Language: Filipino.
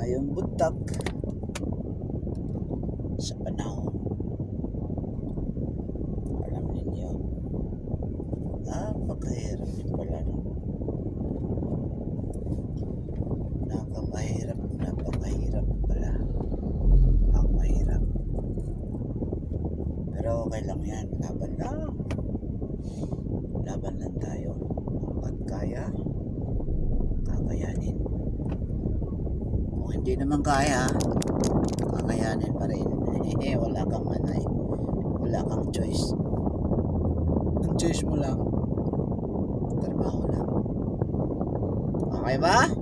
tayong buntak sa panahon. Alam ninyo, napakahirap din pala, no? Napakahirap pala ang mahirap. Pero okay lang yan, laban lang tayo. At kaya, kakayanin. Kung hindi naman kaya, kakayanin pa rin. Wala kang wala kang choice. Ang choice mo lang, trabaho lang. Okay ba?